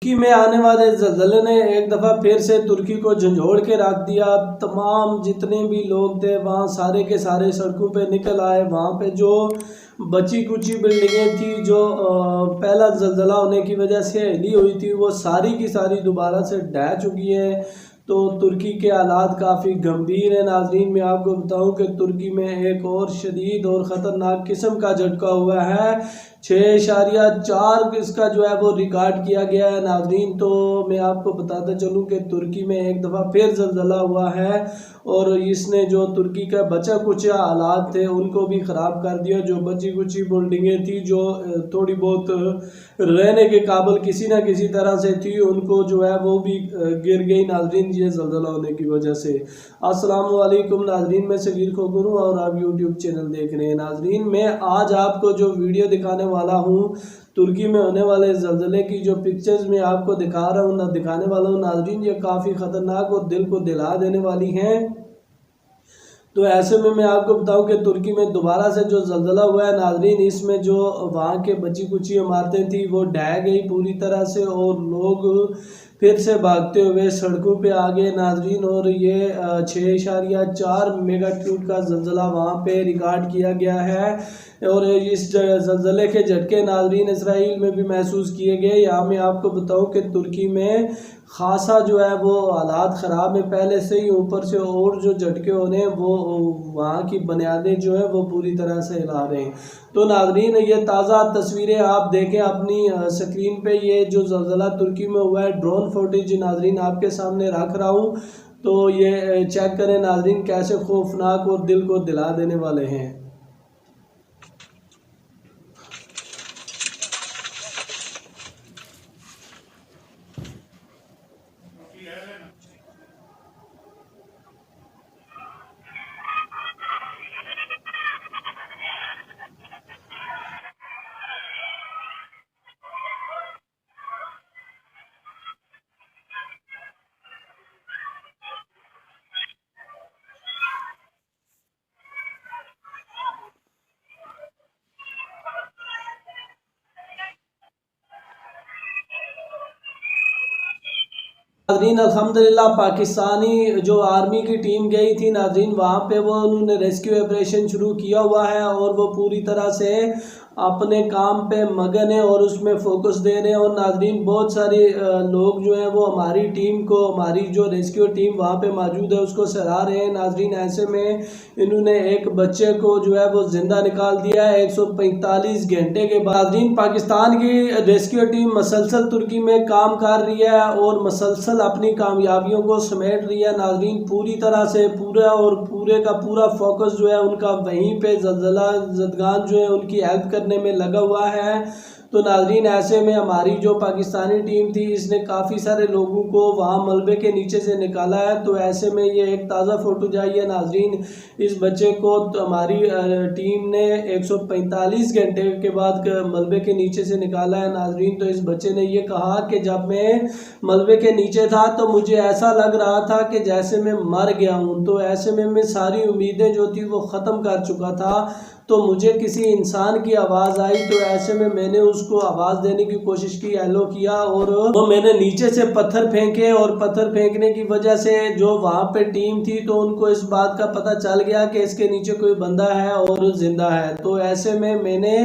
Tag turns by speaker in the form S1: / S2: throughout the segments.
S1: ترکی میں آنے والے زلزلے نے ایک دفعہ پھر سے ترکی کو جھنجھوڑ کے رکھ دیا۔ تمام جتنے بھی لوگ تھے وہاں سارے کے سارے سڑکوں پہ نکل آئے۔ وہاں پہ جو بچی کچی بلڈنگیں تھی جو پہلا زلزلہ ہونے کی وجہ سے ہلی ہوئی تھی وہ ساری کی ساری دوبارہ سے ڈھہ چکی ہیں۔ تو ترکی کے حالات کافی گمبھیر ہیں۔ ناظرین میں آپ کو بتاؤں کہ ترکی میں ایک اور شدید اور خطرناک قسم کا جھٹکا ہوا ہے۔ 6.4 اس کا جو ہے وہ ریکارڈ کیا گیا ہے ناظرین۔ تو میں آپ کو بتاتا چلوں کہ ترکی میں ایک دفعہ پھر زلزلہ ہوا ہے اور اس نے جو ترکی کا بچا کچا حالات تھے ان کو بھی خراب کر دیا۔ جو بچی کچی بلڈنگیں تھی جو تھوڑی بہت رہنے کے قابل کسی نہ کسی طرح سے تھی ان کو جو ہے وہ بھی گر گئی ناظرین یہ زلزلہ ہونے کی وجہ سے۔ السلام علیکم ناظرین، میں صغیر کھوکر ہوں اور آپ یوٹیوب چینل دیکھ رہے ہیں۔ ناظرین میں آج آپ کو جو ویڈیو دکھانے والا ہوں ترکی میں ہونے والے زلزلے کی جو پکچرز میں آپ کو دکھانے والا ہوں ناظرین یہ کافی خطرناک اور دل کو دہلا دینے والی ہیں۔ تو ایسے میں آپ کو بتاؤں کہ ترکی میں دوبارہ سے جو زلزلہ ہوا ہے ناظرین اس میں جو وہاں کے بچی کچی عمارتیں تھیں وہ ڈھہ گئی پوری طرح سے اور لوگ پھر سے بھاگتے ہوئے سڑکوں پہ آ گئے ناظرین۔ اور یہ 6.4 میگا ٹیوڈ کا زلزلہ وہاں پہ ریکارڈ کیا گیا ہے اور اس زلزلے کے جھٹکے ناظرین اسرائیل میں بھی محسوس کیے گئے۔ یہاں میں آپ کو بتاؤں کہ ترکی میں خاصا جو ہے وہ حالات خراب ہیں پہلے سے ہی، اوپر سے اور جو جھٹکے ہو رہے ہیں وہ وہاں کی بنیادیں جو ہیں وہ پوری طرح سے ہلا رہے ہیں۔ تو ناظرین یہ تازہ تصویریں آپ دیکھیں اپنی سکرین پہ، یہ جو زلزلہ ترکی میں ہوا ہے ڈرون فوٹیج ناظرین آپ کے سامنے رکھ رہا ہوں تو یہ چیک کریں ناظرین کیسے خوفناک اور دل کو دلا دینے والے ہیں۔ ناظرین الحمدللہ پاکستانی جو آرمی کی ٹیم گئی تھی ناظرین وہاں پہ وہ انہوں نے ریسکیو آپریشن شروع کیا ہوا ہے اور وہ پوری طرح سے اپنے کام پہ مگن ہے اور اس میں فوکس دے رہے ہیں۔ اور ناظرین بہت سارے لوگ جو ہیں وہ ہماری ٹیم کو، ہماری جو ریسکیو ٹیم وہاں پہ موجود ہے اس کو سراہ رہے ہیں ناظرین۔ ایسے میں انہوں نے ایک بچے کو جو ہے وہ زندہ نکال دیا ہے 145 گھنٹے کے بعد۔ ناظرین پاکستان کی ریسکیو ٹیم مسلسل ترکی میں کام کر رہی ہے اور مسلسل اپنی کامیابیوں کو سمیٹ رہی ہے ناظرین۔ پوری طرح سے پورے کا پورا فوکس جو ہے ان کا وہیں پہ زلزلہ زدگان جو ہے ان کی ہیلپ کرنے میں لگا ہوا ہے۔ تو ناظرین ایسے میں ہماری جو پاکستانی ٹیم تھی اس نے کافی سارے لوگوں کو وہاں ملبے کے نیچے سے نکالا ہے۔ تو ایسے میں یہ ایک تازہ فوٹو جائی ہے ناظرین، اس بچے کو ہماری ٹیم نے 145 گھنٹے کے بعد ملبے کے نیچے سے نکالا ہے ناظرین۔ تو اس بچے نے یہ کہا کہ جب میں ملبے کے نیچے تھا تو مجھے ایسا لگ رہا تھا کہ جیسے میں مر گیا ہوں۔ تو ایسے میں ساری امیدیں جو تھی وہ ختم کر چکا تھا۔ تو مجھے کسی انسان کی آواز آئی تو ایسے میں نے اس کو آواز دینے کی کوشش کی، ہیلو کیا اور وہ میں نے نیچے سے پتھر پھینکے اور پتھر پھینکنے کی وجہ سے جو وہاں پہ ٹیم تھی تو ان کو اس بات کا پتہ چل گیا کہ اس کے نیچے کوئی بندہ ہے اور زندہ ہے۔ تو ایسے میں نے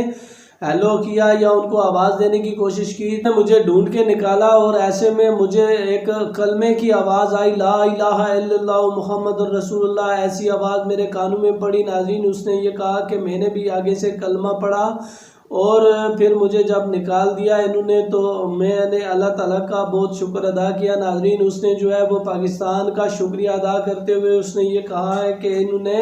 S1: ہیلو کیا یا ان کو آواز دینے کی کوشش کی، مجھے ڈھونڈ کے نکالا اور ایسے میں مجھے ایک کلمے کی آواز آئی، لا الہ الا اللہ محمد الرسول اللہ، ایسی آواز میرے کانوں میں پڑی ناظرین۔ اس نے یہ کہا کہ میں نے بھی آگے سے کلمہ پڑھا اور پھر مجھے جب نکال دیا انہوں نے تو میں نے اللہ تعالیٰ کا بہت شکر ادا کیا ناظرین۔ اس نے جو ہے وہ پاکستان کا شکریہ ادا کرتے ہوئے اس نے یہ کہا ہے کہ انہوں نے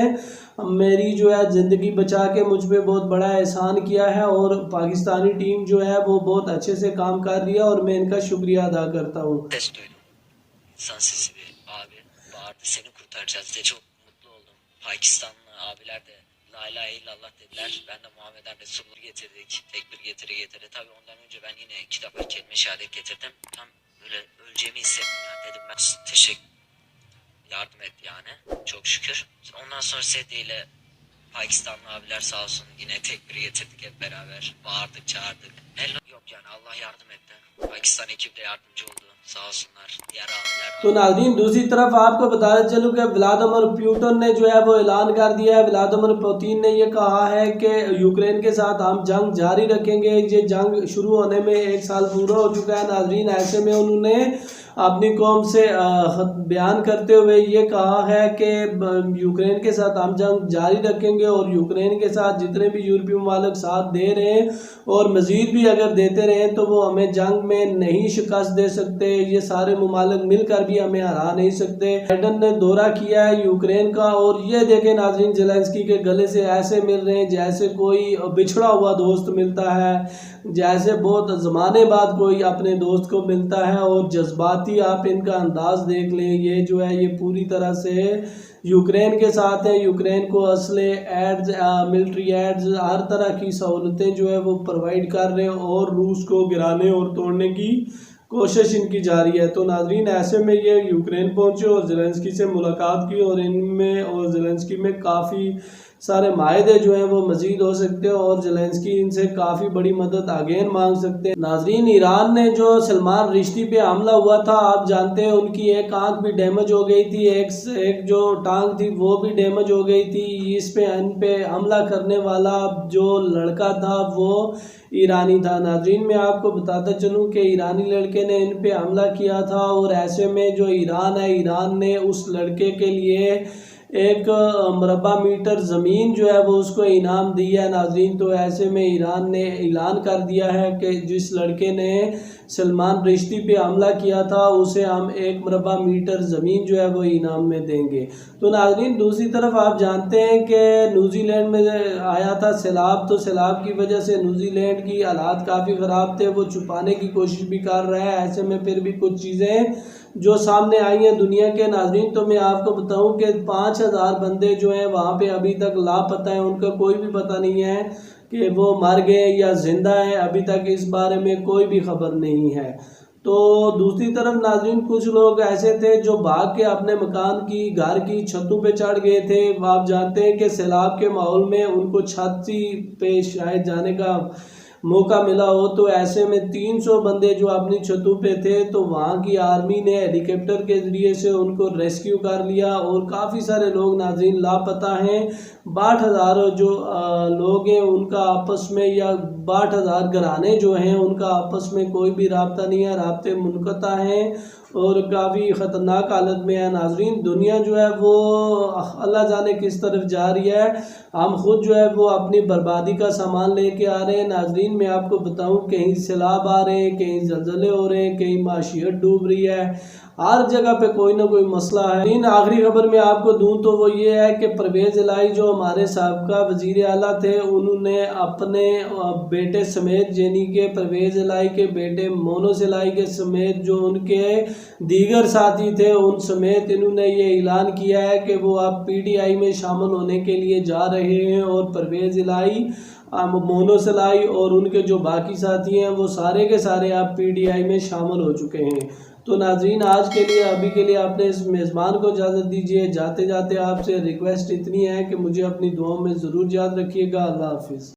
S1: میری جو ہے زندگی بچا کے مجھ پہ بہت بڑا احسان کیا ہے اور پاکستانی ٹیم جو ہے وہ بہت اچھے سے کام کر رہی ہے اور میں ان کا شکریہ ادا کرتا ہوں۔
S2: Pakistanlı abiler de la ilahe illallah dediler. Ben de Muhammeden Resulü getirdik. Tekbir getire. Tabii ondan önce ben yine 2 defa kelime şehadet getirdim. Tam böyle öleceğimi hissettim yani. Dedim ben teşekkür yardım etti yani. Çok şükür. Ondan sonra Sedye ile Pakistanlı abiler sağ olsun yine tekbir getirdik hep beraber. Bağırdık çağırdık. Yok yok yani. Allah yardım etti. Pakistan ekibi de yardımcı oldu. Sağ olsunlar. Diğer abiler.
S1: تو ناظرین دوسری طرف آپ کو بتانا چلوں کہ Vladimir Putin نے جو ہے وہ اعلان کر دیا ہے، ولادیمیر پوتین نے یہ کہا ہے کہ یوکرین کے ساتھ ہم جنگ جاری رکھیں گے۔ یہ جنگ شروع ہونے میں 1 سال پورا ہو چکا ہے ناظرین۔ ایسے میں انہوں نے اپنی قوم سے بیان کرتے ہوئے یہ کہا ہے کہ یوکرین کے ساتھ ہم جنگ جاری رکھیں گے، اور یوکرین کے ساتھ جتنے بھی یورپی ممالک ساتھ دے رہے ہیں اور مزید بھی اگر دیتے رہیں تو وہ ہمیں جنگ میں نہیں شکست دے سکتے۔ یہ سارے ممالک مل کر بھی ہمیں ہرا نہیں سکتے۔ بائیڈن نے دورہ کیا ہے یوکرین کا، اور یہ دیکھیں ناظرین زیلنسکی کے گلے سے ایسے مل رہے ہیں جیسے کوئی بچھڑا ہوا دوست ملتا ہے، جیسے بہت زمانے بعد کوئی اپنے دوست کو ملتا ہے، اور جذباتی آپ ان کا انداز دیکھ لیں۔ یہ جو ہے یہ پوری طرح سے یوکرین کے ساتھ ہے، یوکرین کو اسلحے، ایڈز، ملٹری ایڈز، ہر طرح کی سہولتیں جو ہے وہ پرووائڈ کر رہے ہیں، اور روس کو گرانے اور توڑنے کی کوشش ان کی جاری ہے۔ تو ناظرین ایسے میں یہ یوکرین پہنچے اور زیلنسکی سے ملاقات کی، اور ان میں اور زیلنسکی میں کافی سارے معاہدے جو ہیں وہ مزید ہو سکتے ہیں، اور زیلنسکی ان سے کافی بڑی مدد اگین مانگ سکتے ہیں۔ ناظرین ایران نے جو سلمان رشتی پہ حملہ ہوا تھا، آپ جانتے ہیں ان کی ایک آنکھ بھی ڈیمیج ہو گئی تھی، ایک جو ٹانگ تھی وہ بھی ڈیمیج ہو گئی تھی۔ ان پہ حملہ کرنے والا جو لڑکا تھا وہ ایرانی تھا۔ ناظرین میں آپ کو بتاتا چلوں کہ ایرانی لڑکے نے ان پہ حملہ کیا تھا، اور ایسے میں جو ایران ہے، ایران نے اس لڑکے کے لیے 1 مربع میٹر زمین جو ہے وہ اس کو انعام دی ہے ناظرین۔ تو ایسے میں ایران نے اعلان کر دیا ہے کہ جس لڑکے نے سلمان رشتی پہ حملہ کیا تھا اسے ہم 1 مربع میٹر زمین جو ہے وہ انعام میں دیں گے۔ تو ناظرین دوسری طرف آپ جانتے ہیں کہ نیوزی لینڈ میں آیا تھا سیلاب، تو سیلاب کی وجہ سے نیوزی لینڈ کی حالات کافی خراب تھے، وہ چھپانے کی کوشش بھی کر رہا ہے۔ ایسے میں پھر بھی کچھ چیزیں جو سامنے آئی ہیں دنیا کے ناظرین، تو میں آپ کو بتاؤں کہ 5000 بندے جو ہیں وہاں پہ ابھی تک لاپتہ ہیں، ان کا کوئی بھی پتہ نہیں ہے کہ وہ مر گئے یا زندہ ہیں، ابھی تک اس بارے میں کوئی بھی خبر نہیں ہے۔ تو دوسری طرف ناظرین کچھ لوگ ایسے تھے جو بھاگ کے اپنے مکان کی گھر کی چھتوں پہ چڑھ گئے تھے۔ آپ جانتے ہیں کہ سیلاب کے ماحول میں ان کو چھت پہ شاید جانے کا موقع ملا ہو، تو ایسے میں 300 بندے جو اپنی چھتوں پہ تھے، تو وہاں کی آرمی نے ہیلی کاپٹر کے ذریعے سے ان کو ریسکیو کر لیا، اور کافی سارے لوگ ناظرین لاپتہ ہیں۔ 62,000 جو لوگ ہیں ان کا آپس میں، یا 62,000 گھرانے جو ہیں ان کا آپس میں کوئی بھی رابطہ نہیں ہے، رابطے منقطع ہیں اور کافی خطرناک حالت میں ہے ناظرین۔ دنیا جو ہے وہ اللہ جانے کس طرف جا رہی ہے، ہم خود جو ہے وہ اپنی بربادی کا سامان لے کے آ رہے ہیں ناظرین۔ میں آپ کو بتاؤں کہیں سیلاب آ رہے ہیں، کہیں زلزلے ہو رہے ہیں، کہیں معیشت ڈوب رہی ہے، ہر جگہ پہ کوئی نہ کوئی مسئلہ ہے۔ آخری خبر میں آپ کو دوں تو وہ یہ ہے کہ پرویز الہی جو ہمارے سابقہ وزیر اعلیٰ تھے، انہوں نے اپنے بیٹے سمیت، یعنی کہ پرویز الہی کے بیٹے مونس الہی کے سمیت جو ان کے دیگر ساتھی تھے ان سمیت، انہوں نے یہ اعلان کیا ہے کہ وہ اب PTI میں شامل ہونے کے لیے جا رہے ہیں، اور پرویز الہی، مونس الہی اور ان کے جو باقی ساتھی ہیں وہ سارے کے سارے اب PTI میں شامل ہو چکے ہیں۔ تو ناظرین آج کے لیے ابھی کے لیے اپنے اس میزبان کو اجازت دیجیے۔ جاتے جاتے آپ سے ریکویسٹ اتنی ہے کہ مجھے اپنی دعاؤں میں ضرور یاد رکھیے گا۔ اللہ حافظ۔